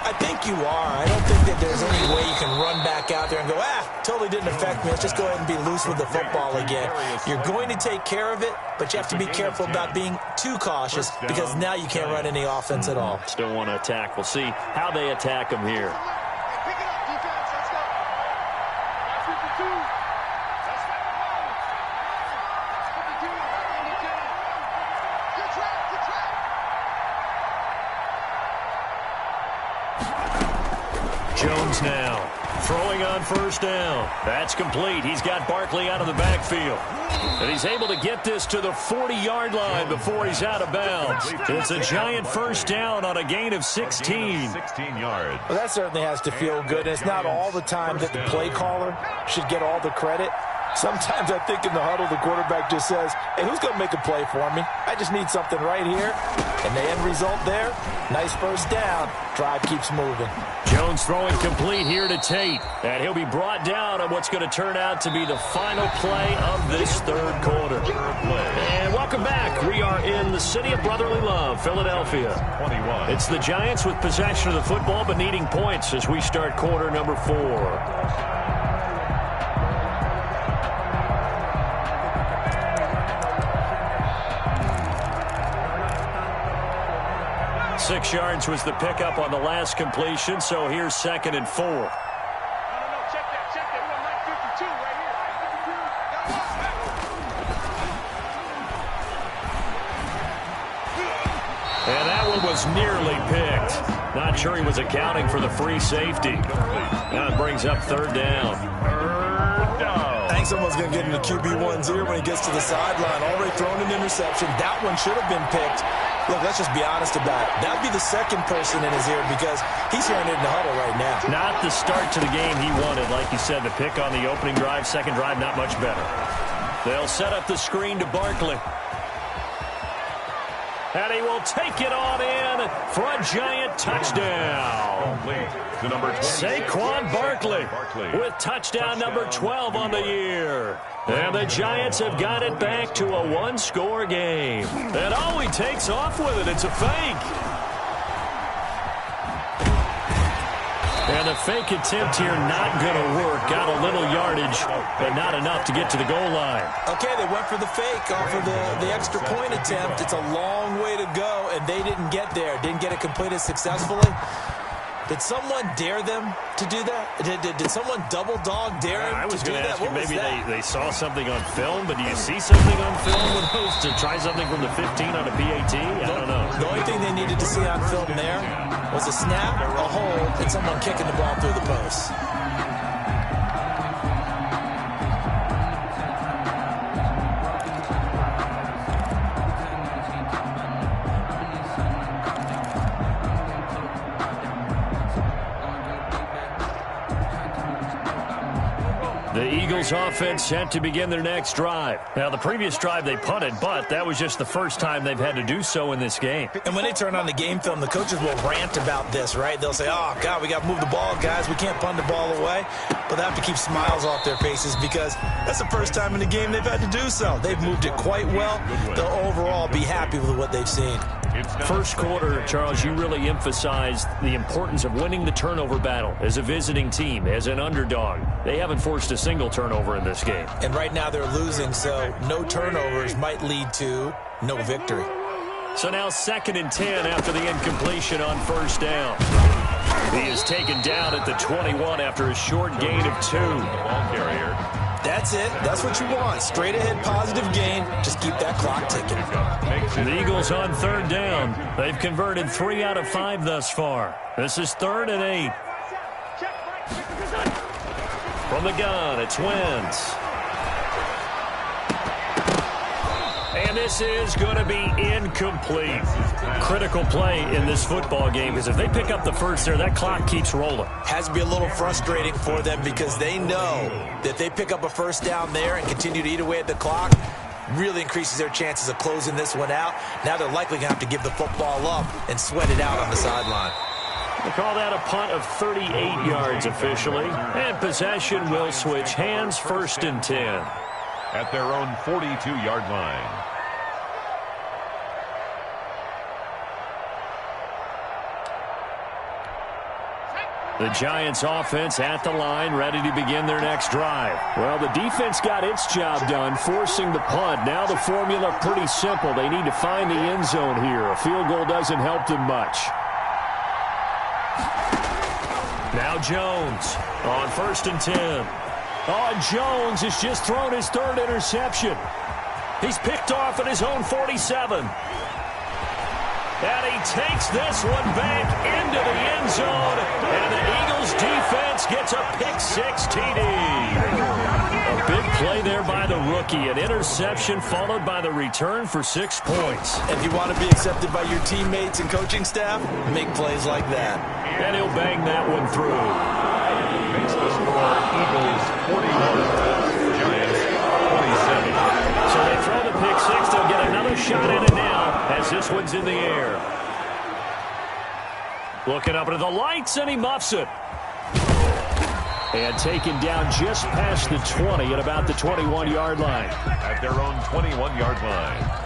I think you are. I don't think that there's any way you can run back out there and go, totally didn't affect me. Let's just go ahead and be loose with the football again. You're going to take care of it, but you have to be careful about being too cautious because now you can't run any offense at all. Still want to attack. We'll see how they attack them here. Jones now throwing on 1st down. That's complete. He's got Barkley out of the backfield. And he's able to get this to the 40-yard line before he's out of bounds. It's a Giant 1st down on a gain of 16. 16 yards. Well, that certainly has to feel good. It's not all the time that the play caller should get all the credit. Sometimes I think in the huddle, the quarterback just says, hey, who's going to make a play for me? I just need something right here. And the end result there, nice 1st down. Drive keeps moving. Jones throwing complete here to Tate. And he'll be brought down on what's going to turn out to be the final play of this 3rd quarter. And welcome back. We are in the city of brotherly love, Philadelphia. 21. It's the Giants with possession of the football but needing points as we start quarter number 4. 6 yards was the pickup on the last completion, so here's 2nd and 4. No, check that. We got Mike 52 right here. And that one was nearly picked. Not sure he was accounting for the free safety. Now it brings up 3rd down. I think someone's going to get in the QB1's ear when he gets to the sideline. Already thrown an interception. That one should have been picked. Look, let's just be honest about it. That would be the 2nd person in his ear because he's hearing it in the huddle right now. Not the start to the game he wanted. Like you said, the pick on the opening drive, 2nd drive, not much better. They'll set up the screen to Barkley. And he will take it on in for a Giant touchdown. To number 20, Saquon Barkley with touchdown number 12 on the year. And the Giants have got it back to a one-score game. And oh, he takes off with it. It's a fake. And the fake attempt here not going to work. Got a little yardage, but not enough to get to the goal line. Okay, they went for the fake off of the extra point attempt. It's a long way to go, and they didn't get there. Didn't get it completed successfully. Did someone dare them to do that? Did someone double dog dare him I was to do going to that? ask you, What was maybe that? they saw something on film, but do you see something on film with those to try something from the 15 on a PAT? I don't know. The only thing they needed to see on film there was a snap, a hold, and someone kicking the ball through the post. The Eagles offense set to begin their next drive. Now, the previous drive they punted, but that was just the first time they've had to do so in this game. And when they turn on the game film, the coaches will rant about this, right? They'll say, oh, God, we got to move the ball, guys. We can't punt the ball away. But they have to keep smiles off their faces because that's the first time in the game they've had to do so. They've moved it quite well. They'll overall be happy with what they've seen. First quarter, Charles, you really emphasized the importance of winning the turnover battle as a visiting team, as an underdog. They haven't forced a single turnover in this game. And right now they're losing, so no turnovers might lead to no victory. So now 2nd and 10 after the incompletion on first down. He is taken down at the 21 after a short gain of 2. Ball carrier. That's it. That's what you want. Straight ahead positive gain. Just keep that clock ticking. The Eagles on 3rd down. They've converted 3 out of 5 thus far. This is 3rd and 8. From the gun, it's Wentz. And this is going to be incomplete. Critical play in this football game because if they pick up the first there, that clock keeps rolling. Has to be a little frustrating for them because they know that they pick up a first down there and continue to eat away at the clock, really increases their chances of closing this one out. Now they're likely going to have to give the football up and sweat it out on the sideline. They call that a punt of 38 yards officially. And possession will switch hands, 1st and 10. At their own 42-yard line. The Giants offense at the line, ready to begin their next drive. Well, the defense got its job done, forcing the punt. Now the formula pretty simple. They need to find the end zone here. A field goal doesn't help them much. Now Jones on 1st and 10. Oh, Jones has just thrown his 3rd interception. He's picked off at his own 47. And he takes this one back into the end zone. And the Eagles defense gets a pick-6 TD. A big play there by the rookie. An interception followed by the return for 6 points. If you want to be accepted by your teammates and coaching staff, make plays like that. And he'll bang that one through. Makes the score Eagles 41, Giants 27. So they throw the pick-6. They'll get another shot at it now as this one's in the air. Looking up into the lights, and he muffs it. And taken down just past the 20 at about the 21-yard line. At their own 21-yard line.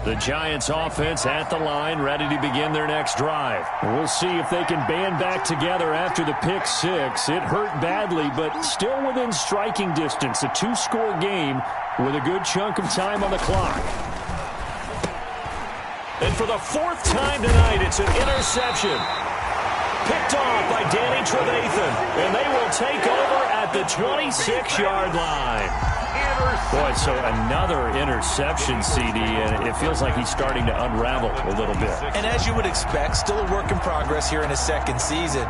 The Giants offense at the line, ready to begin their next drive. We'll see if they can band back together after the pick-6. It hurt badly, but still within striking distance. A 2-score game with a good chunk of time on the clock. And for the 4th time tonight, it's an interception. Picked off by Danny Trevathan. And they will take over at the 26-yard line. Boy, so another interception, CD, and it feels like he's starting to unravel a little bit. And as you would expect, still a work in progress here in his 2nd season.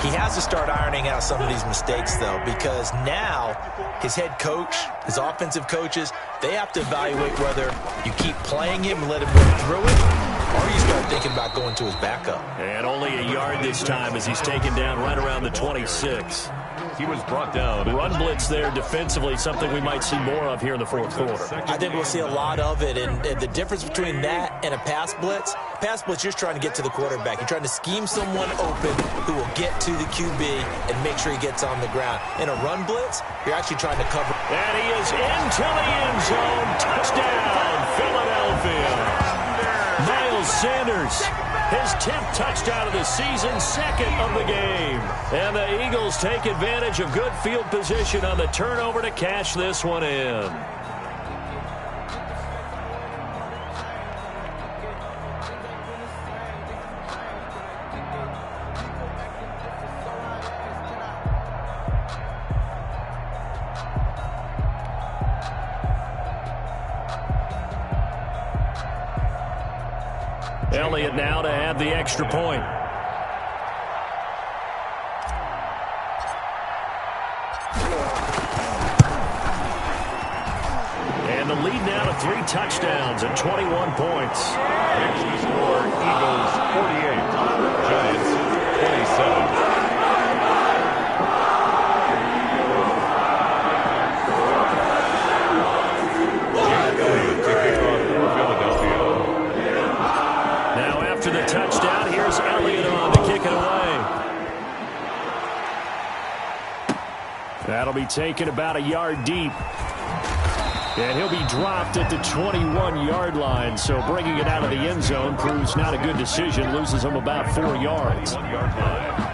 He has to start ironing out some of these mistakes, though, because now his head coach As offensive coaches, they have to evaluate whether you keep playing him and let him go through it, or you start thinking about going to his backup. And only a yard this time as he's taken down right around the 26. He was brought down. Run blitz there defensively, something we might see more of here in the fourth quarter. I think we'll see a lot of it, and the difference between that and a pass blitz, you're just trying to get to the quarterback. You're trying to scheme someone open who will get to the QB and make sure he gets on the ground. In a run blitz, you're actually trying to cover. And he is into the end zone. Touchdown, Philadelphia. Miles Sanders, his 10th touchdown of the season, second of the game. And the Eagles take advantage of good field position on the turnover to cash this one in. Elliott now to have the extra point. And the lead now to 3 touchdowns and 21 points. Next to score, Eagles 48, Giants 27. Touchdown. Here's Elliott on to kick it away. That'll be taken about a yard deep. And he'll be dropped at the 21-yard line. So bringing it out of the end zone proves not a good decision. Loses him about 4 yards. 1 yard line.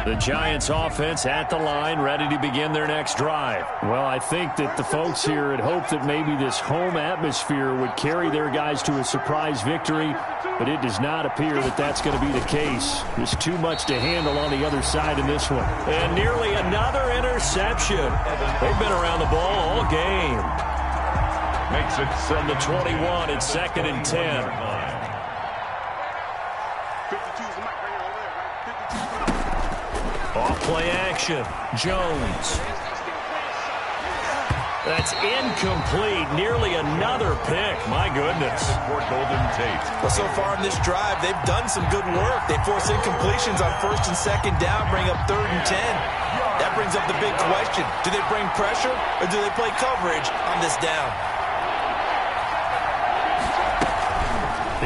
The Giants offense at the line, ready to begin their next drive. Well, I think that the folks here had hoped that maybe this home atmosphere would carry their guys to a surprise victory, but it does not appear that that's going to be the case. There's too much to handle on the other side in this one. And nearly another interception. They've been around the ball all game. Makes it from the 21. It's 2nd and 10. Off-play action. Jones. That's incomplete. Nearly another pick. My goodness. For Golden Tate. Well, so far in this drive, they've done some good work. They force incompletions on 1st and 2nd down, bring up 3rd and 10. That brings up the big question. Do they bring pressure or do they play coverage on this down?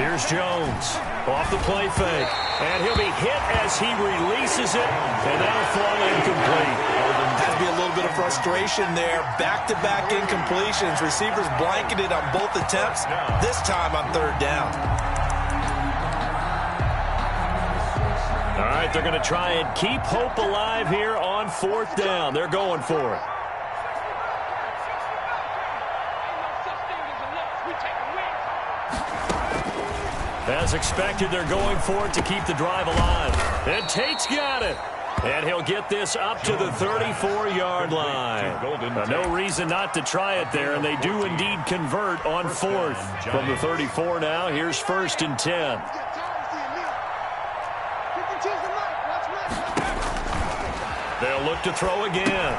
Here's Jones. Off the play fake. And he'll be hit as he releases it. And that'll fall incomplete. Has to be a little bit of frustration there. Back-to-back incompletions. Receivers blanketed on both attempts. This time on 3rd down. All right, they're going to try and keep hope alive here on 4th down. They're going for it. As expected, they're going for it to keep the drive alive. And Tate's got it. And he'll get this up to the 34-yard line. No reason not to try it there, and they do indeed convert on 4th. From the 34 now, here's 1st and 10. They'll look to throw again.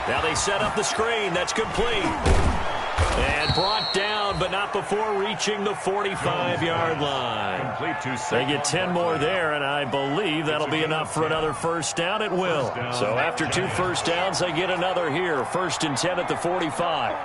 Now they set up the screen. That's complete. And brought down, but not before reaching the 45-yard line. They get 10 more there, and I believe that'll be enough for another 1st down. It will. So after 2 first downs, they get another here. 1st and 10 at the 45.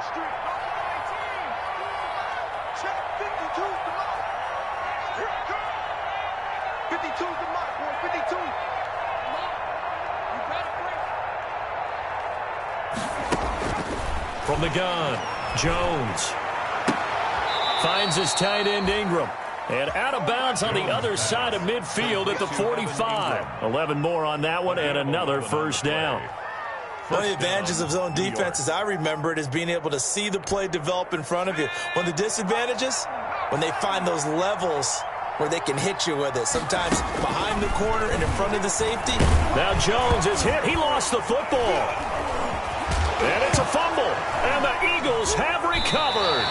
From the gun, Jones finds his tight end Ingram. And out of bounds on the other side of midfield at the 45. 11 more on that one and another 1st down. One of the advantages of zone defense, as I remember it, is being able to see the play develop in front of you. One of the disadvantages, when they find those levels where they can hit you with it. Sometimes behind the corner and in front of the safety. Now Jones is hit. He lost the football. And it's a fumble. And the Eagles have recovered.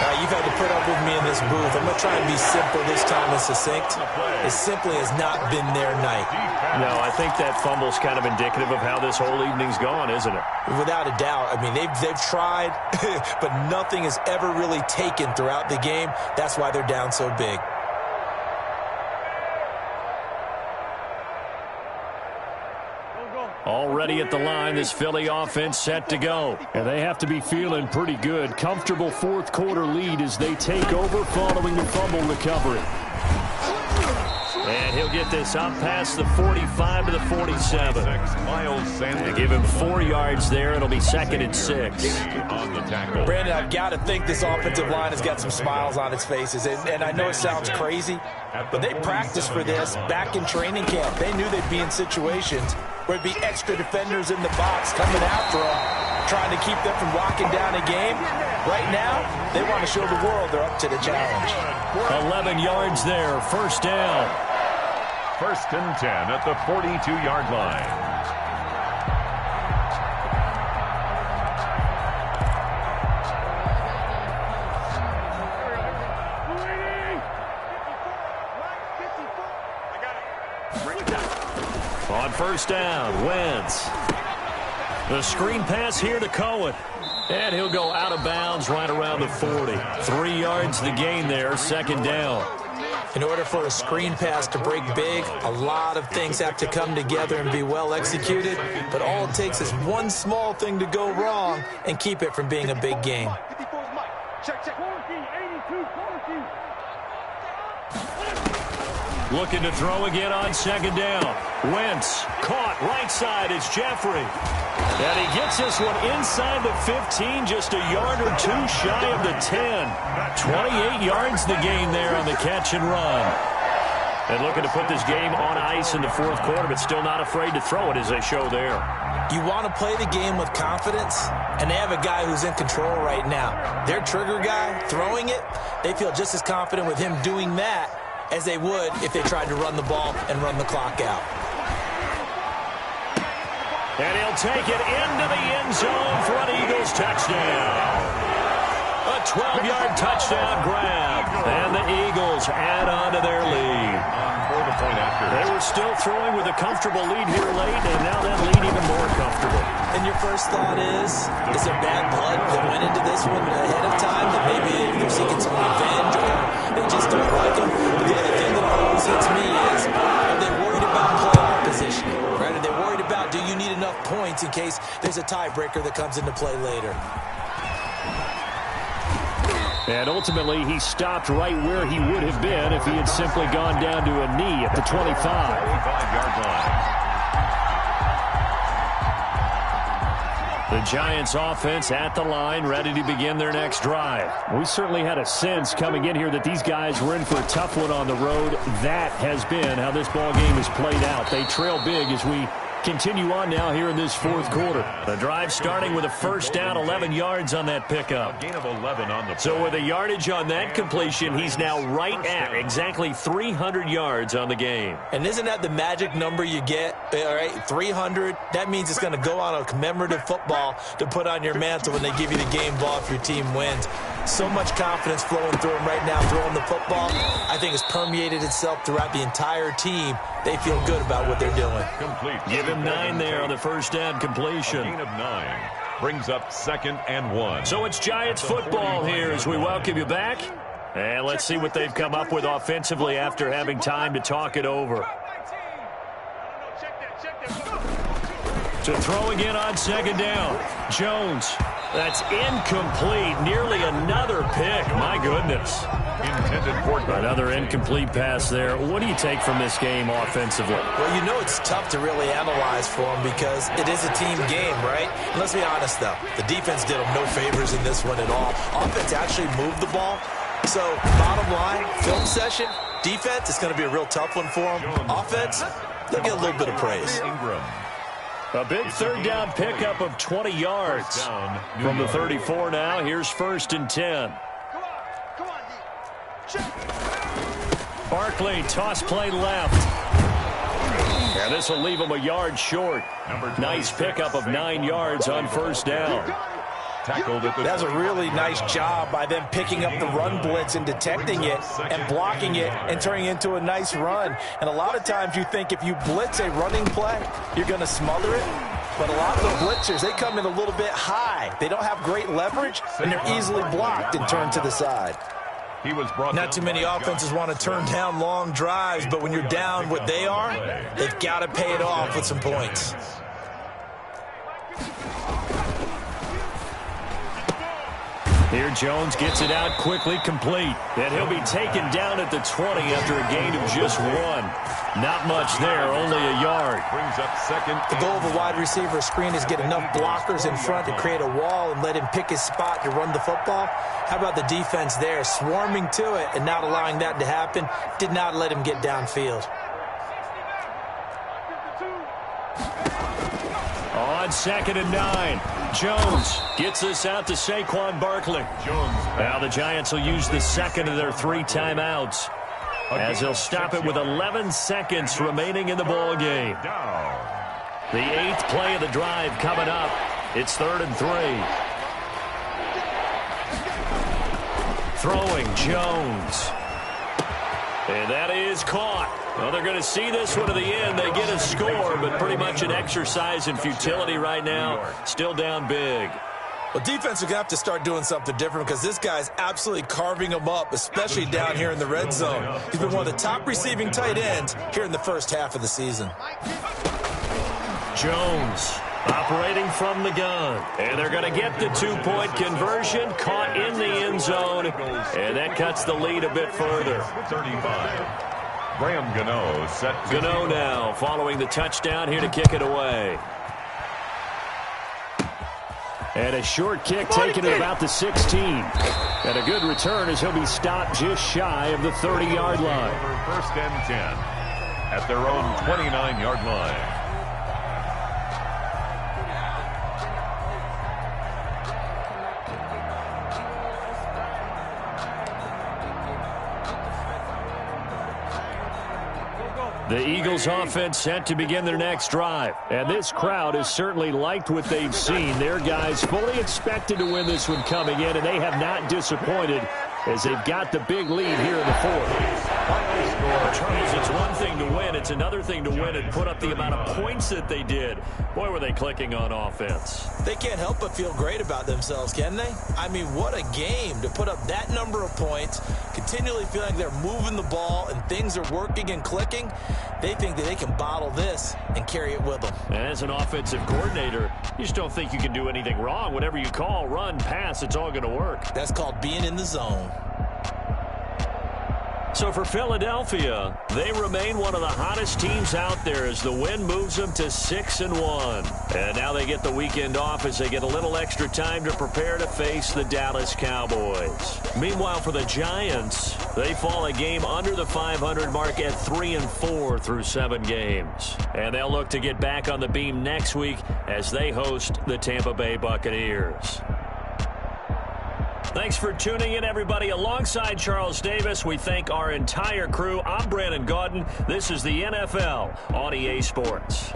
You've had to put up with me in this booth. I'm going to try and be simple this time and succinct. It simply has not been their night. No, I think that fumble's kind of indicative of how this whole evening's gone, isn't it? Without a doubt. I mean, they've tried, but nothing is ever really taken throughout the game. That's why they're down so big. Already at the line, this Philly offense set to go. And they have to be feeling pretty good. Comfortable fourth quarter lead as they take over following the fumble recovery. And he'll get this up past the 45 to the 47. They give him 4 yards there. It'll be 2nd and 6. Brandon, I've got to think this offensive line has got some smiles on its faces. And I know it sounds crazy, but they practiced for this back in training camp. They knew they'd be in situations where it'd be extra defenders in the box coming after them, trying to keep them from locking down a game. Right now, they want to show the world they're up to the challenge. 11 yards there, first down. 1st and 10 at the 42-yard line. On first down, Wentz. The screen pass here to Cohen. And he'll go out of bounds right around the 40. 3 yards the gain there, 2nd down. In order for a screen pass to break big, a lot of things have to come together and be well executed. But all it takes is one small thing to go wrong and keep it from being a big game. Looking to throw again on 2nd down. Wentz caught right side. It's Jeffrey. And he gets this one inside the 15, just a yard or two shy of the 10. 28 yards the gain there on the catch and run. And looking to put this game on ice in the fourth quarter, but still not afraid to throw it as they show there. You want to play the game with confidence, and they have a guy who's in control right now. Their trigger guy, throwing it, they feel just as confident with him doing that as they would if they tried to run the ball and run the clock out. And he'll take it into the end zone for an Eagles touchdown. A 12-yard touchdown grab. And the Eagles add on to their lead. They were still throwing with a comfortable lead here late, and now that lead even more comfortable. And your first thought is there bad blood that went into this one ahead of time, that maybe they're seeking some revenge or they just don't like him? But the other thing that always hits me is, are they worried about playoff position? Right? Are they worried about, do you need enough points in case there's a tiebreaker that comes into play later? And ultimately, he stopped right where he would have been if he had simply gone down to a knee at the 25-yard line. The Giants offense at the line, ready to begin their next drive. We certainly had a sense coming in here that these guys were in for a tough one on the road. That has been how this ball game has played out. They trail big as we continue on now here in this fourth quarter. The drive starting with a first down, 11 yards on that pickup. Gain of 11 on the play. So with a yardage on that completion, he's now right at exactly 300 yards on the game. And isn't that the magic number you get? All right, 300. That means it's going to go on a commemorative football to put on your mantle when they give you the game ball if your team wins. So much confidence flowing through him right now, throwing the football. I think it's permeated itself throughout the entire team. They feel good about what they're doing. Complete. Give him 9 there on the first down completion. A gain of 9 brings up 2nd and 1. So it's Giants football here as we welcome you back. And let's see what they've come up with offensively after having time to talk it over. To throw again on 2nd down. Jones. That's incomplete. Nearly another pick. My goodness. Intended for another incomplete pass there. What do you take from this game offensively? Well, you know it's tough to really analyze for them because it is a team game, right? And let's be honest, though. The defense did them no favors in this one at all. Offense actually moved the ball. So, bottom line, film session, defense, it's going to be a real tough one for them. Offense, they'll get a little bit of praise. A big third down pickup of 20 yards from the 34 now. Here's 1st and 10. Barkley, toss play left. And this will leave him a yard short. Nice pickup of 9 yards on first down. Tackled at the That's a really nice job by them picking up the run blitz and detecting it and blocking it and turning it into a nice run. And a lot of times you think if you blitz a running play, you're going to smother it. But a lot of the blitzers, they come in a little bit high. They don't have great leverage, and they're easily blocked and turned to the side. He was brought Not too many offenses want to turn down long drives, but when you're down what they are, they've got to pay it off with some points. Here Jones gets it out quickly, complete. And he'll be taken down at the 20 after a gain of just 1. Not much there, only a yard. Brings up second. The goal of a wide receiver screen is get enough blockers in front to create a wall and let him pick his spot to run the football. How about the defense there, swarming to it and not allowing that to happen? Did not let him get downfield. On 2nd and 9, Jones gets this out to Saquon Barkley. Now the Giants will use the second of their 3 timeouts as they'll stop it with 11 seconds remaining in the ball game. The 8th play of the drive coming up. It's 3rd and 3. Throwing Jones. And that is caught. Well, they're going to see this one to the end. They get a score, but pretty much an exercise in futility right now. Still down big. Well, defense are going to have to start doing something different because this guy's absolutely carving them up, especially down here in the red zone. He's been one of the top receiving tight ends here in the first half of the season. Jones operating from the gun. And they're going to get the 2-point conversion, caught in the end zone. And that cuts the lead a bit further. 35. Graham Gano set to Gano now following the touchdown here to kick it away. And a short kick taken at about the 16. And a good return as he'll be stopped just shy of the 30-yard line. 1st and 10 at their own 29-yard line. The Eagles offense set to begin their next drive. And this crowd has certainly liked what they've seen. Their guys fully expected to win this one coming in, and they have not disappointed as they've got the big lead here in the 4th. Charles, it's one thing to win. It's another thing to win and put up the amount of points that they did. Boy, were they clicking on offense. They can't help but feel great about themselves, can they? I mean, what a game to put up that number of points, continually feeling like they're moving the ball and things are working and clicking. They think that they can bottle this and carry it with them. And as an offensive coordinator, you just don't think you can do anything wrong. Whatever you call, run, pass, it's all going to work. That's called being in the zone. So for Philadelphia, they remain one of the hottest teams out there as the win moves them to 6-1. And now they get the weekend off as they get a little extra time to prepare to face the Dallas Cowboys. Meanwhile, for the Giants, they fall a game under the 500 mark at 3-4 through 7 games. And they'll look to get back on the beam next week as they host the Tampa Bay Buccaneers. Thanks for tuning in, everybody. Alongside Charles Davis, we thank our entire crew. I'm Brandon Gaudin. This is the NFL on EA Sports.